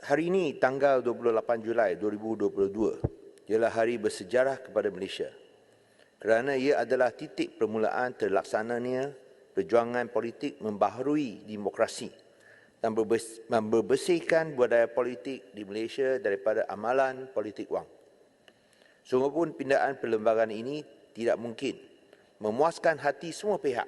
Hari ini tanggal 28 Julai 2022 ialah hari bersejarah kepada Malaysia kerana ia adalah titik permulaan terlaksananya perjuangan politik membaharui demokrasi dan membersihkan budaya politik di Malaysia daripada amalan politik wang. Sungguh pun pindaan perlembagaan ini tidak mungkin memuaskan hati semua pihak.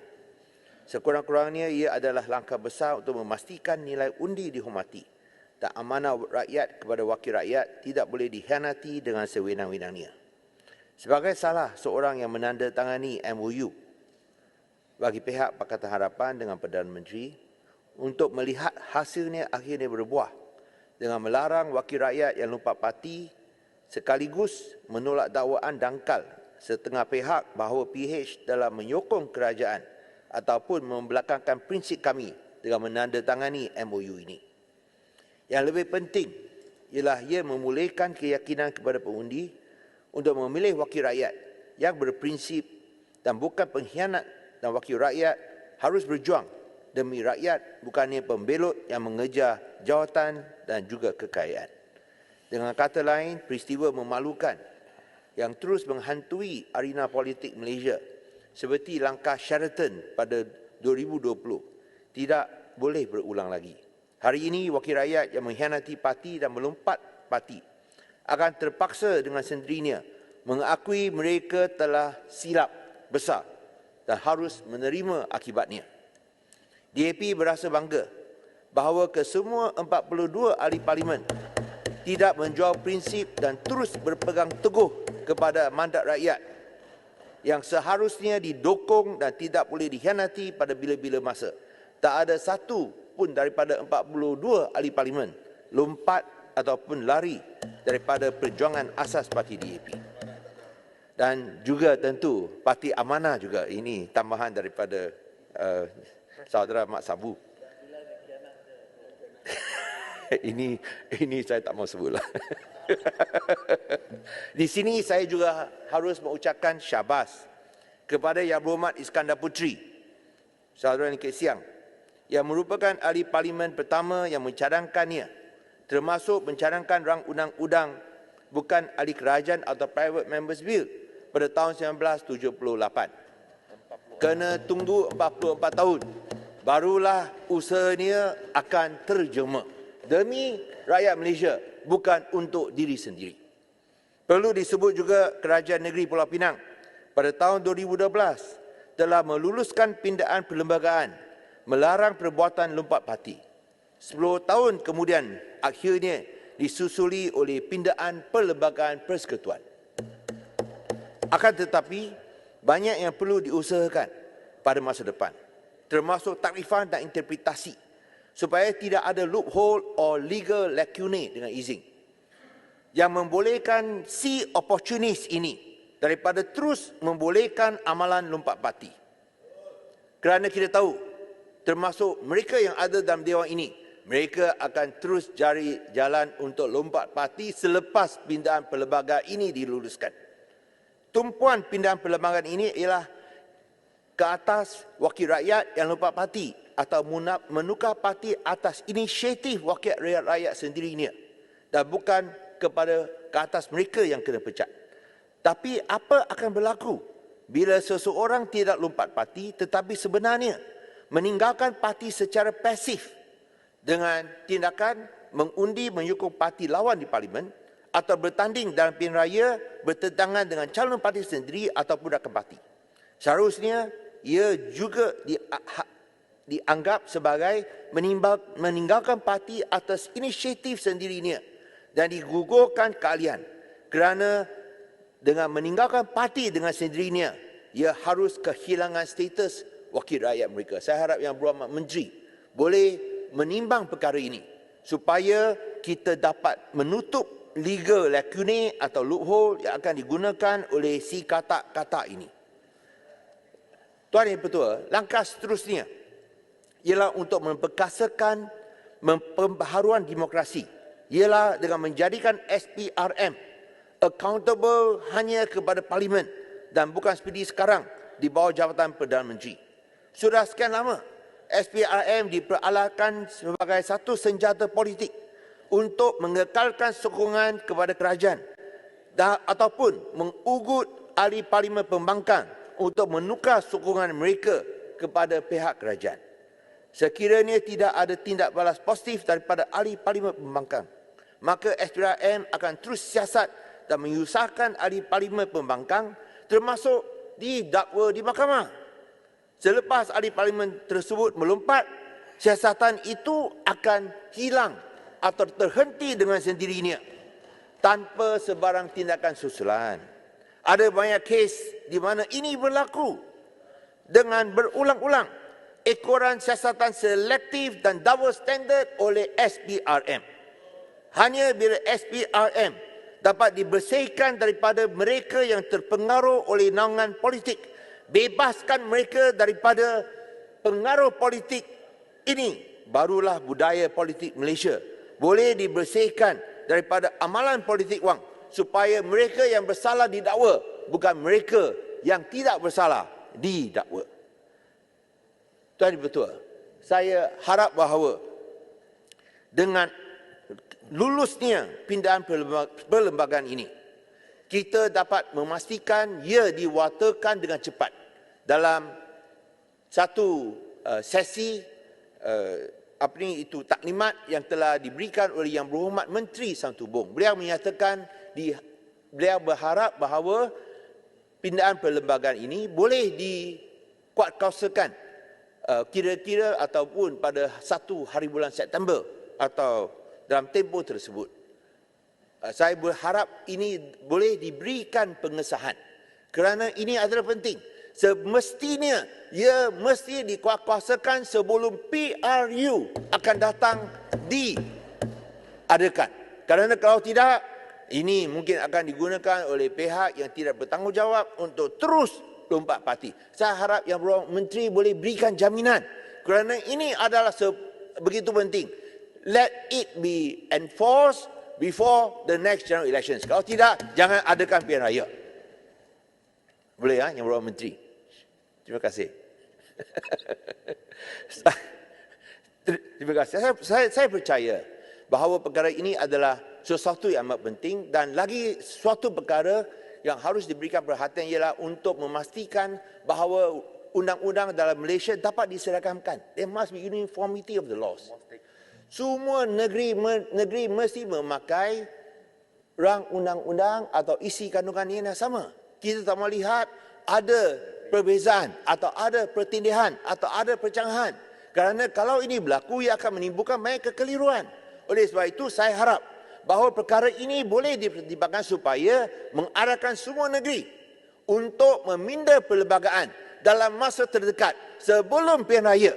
Sekurang-kurangnya ia adalah langkah besar untuk memastikan nilai undi dihormati dan amanah rakyat kepada wakil rakyat tidak boleh dikhianati dengan sewenang-wenangnya. Sebagai salah seorang yang menandatangani MOU bagi pihak Pakatan Harapan dengan Perdana Menteri untuk melihat hasilnya akhirnya berbuah dengan melarang wakil rakyat yang lompat parti sekaligus menolak dakwaan dangkal setengah pihak bahawa PH dalam menyokong kerajaan ataupun membelakangkan prinsip kami dengan menandatangani MOU ini. Yang lebih penting ialah ia memulihkan keyakinan kepada pengundi untuk memilih wakil rakyat yang berprinsip dan bukan pengkhianat, dan wakil rakyat harus berjuang demi rakyat bukannya pembelot yang mengejar jawatan dan juga kekayaan. Dengan kata lain, peristiwa memalukan yang terus menghantui arena politik Malaysia seperti langkah Sheraton pada 2020 tidak boleh berulang lagi. Hari ini, wakil rakyat yang mengkhianati parti dan melompat parti akan terpaksa dengan sendirinya mengakui mereka telah silap besar dan harus menerima akibatnya. DAP berasa bangga bahawa kesemua 42 ahli parlimen tidak menjual prinsip dan terus berpegang teguh kepada mandat rakyat yang seharusnya didukung dan tidak boleh dikhianati pada bila-bila masa. Tak ada satu pun daripada 42 ahli parlimen lompat ataupun lari daripada perjuangan asas parti DAP. Dan juga tentu Parti Amanah juga, ini tambahan daripada saudara Mat Sabu. ini saya tak mau sebutlah. Di sini saya juga harus mengucapkan syabas kepada Yang Berhormat Iskandar Puteri, saudara Nikit Siang, yang merupakan ahli parlimen pertama yang mencadangkannya, termasuk mencadangkan rang undang-undang bukan ahli kerajaan atau Private Members Bill pada tahun 1978. Kena tunggu 44 tahun, barulah usahanya akan terjema demi rakyat Malaysia, bukan untuk diri sendiri. Perlu disebut juga Kerajaan Negeri Pulau Pinang pada tahun 2012 telah meluluskan pindaan perlembagaan melarang perbuatan lompat parti. 10 tahun kemudian akhirnya disusuli oleh pindaan perlembagaan persekutuan. Akan tetapi, banyak yang perlu diusahakan pada masa depan, termasuk takrifan dan interpretasi, supaya tidak ada loophole or legal lacune dengan izin yang membolehkan si opportunis ini daripada terus membolehkan amalan lompat parti. Kerana kita tahu, termasuk mereka yang ada dalam dewan ini, mereka akan terus cari jalan untuk lompat parti selepas pindaan perlembagaan ini diluluskan. Tumpuan pindaan perlembagaan ini ialah ke atas wakil rakyat yang lompat parti atau menukar parti atas inisiatif wakil rakyat sendirinya dan bukan kepada ke atas mereka yang kena pecat. Tapi apa akan berlaku bila seseorang tidak lompat parti tetapi sebenarnya meninggalkan parti secara pasif dengan tindakan mengundi menyokong parti lawan di parlimen atau bertanding dalam pilihan raya bertentangan dengan calon parti sendiri ataupun rakan parti? Seharusnya ia juga dianggap sebagai meninggalkan parti atas inisiatif sendirinya dan digugurkan keahlian, kerana dengan meninggalkan parti dengan sendirinya ia harus kehilangan status wakil rakyat mereka. Saya harap Yang Berhormat Menteri boleh menimbang perkara ini supaya kita dapat menutup legal lacune atau loophole yang akan digunakan oleh si katak-katak ini. Tuan Yang Pertua, langkah seterusnya ialah untuk memperkasakan pembaharuan demokrasi, ialah dengan menjadikan SPRM accountable hanya kepada parlimen dan bukan seperti sekarang di bawah jabatan Perdana Menteri. Sudah sekian lama SPRM diperalahkan sebagai satu senjata politik untuk mengekalkan sokongan kepada kerajaan ataupun mengugut ahli parlimen pembangkang untuk menukar sokongan mereka kepada pihak kerajaan. Sekiranya tidak ada tindak balas positif daripada ahli parlimen pembangkang, maka SPRM akan terus siasat dan menyusahkan ahli parlimen pembangkang termasuk didakwa di mahkamah. Selepas ahli parlimen tersebut melompat, siasatan itu akan hilang atau terhenti dengan sendirinya tanpa sebarang tindakan susulan. Ada banyak kes di mana ini berlaku dengan berulang-ulang. Ekoran siasatan selektif dan double standard oleh SPRM. Hanya bila SPRM dapat dibersihkan daripada mereka yang terpengaruh oleh naungan politik, bebaskan mereka daripada pengaruh politik ini, barulah budaya politik Malaysia boleh dibersihkan daripada amalan politik wang, supaya mereka yang bersalah didakwa, bukan mereka yang tidak bersalah didakwa. Tuan Dipertua, saya harap bahawa dengan lulusnya pindahan perlembagaan ini, kita dapat memastikan ia diwatakan dengan cepat dalam satu sesi taklimat yang telah diberikan oleh Yang Berhormat Menteri Santubong. Beliau menyatakan beliau berharap bahawa pindahan perlembagaan ini boleh dikuatkuasakan kira-kira ataupun pada 1 hari bulan September atau dalam tempoh tersebut. Saya berharap ini boleh diberikan pengesahan kerana ini adalah penting. Semestinya ia mesti dikuatkuasakan sebelum PRU akan datang diadakan. Kerana kalau tidak, ini mungkin akan digunakan oleh pihak yang tidak bertanggungjawab untuk terus lompat parti. Saya harap Yang Berhormat Menteri boleh berikan jaminan kerana ini adalah begitu penting. Let it be enforced before the next general elections. Kalau tidak, jangan adakan pilihan raya. Boleh ya, Yang Berhormat Menteri? Terima kasih. Terima kasih. Saya percaya bahawa perkara ini adalah sesuatu yang amat penting dan lagi suatu perkara yang harus diberikan perhatian ialah untuk memastikan bahawa undang-undang dalam Malaysia dapat diseragamkan. There must be uniformity of the laws. Semua negeri mesti memakai rang undang-undang atau isi kandungan yang sama. Kita tak melihat ada perbezaan atau ada pertindihan atau ada percanggahan. Kerana kalau ini berlaku, ia akan menimbulkan banyak kekeliruan. Oleh sebab itu, saya harap bahawa perkara ini boleh dipertimbangkan supaya mengarahkan semua negeri untuk meminda perlembagaan dalam masa terdekat sebelum pilihan raya.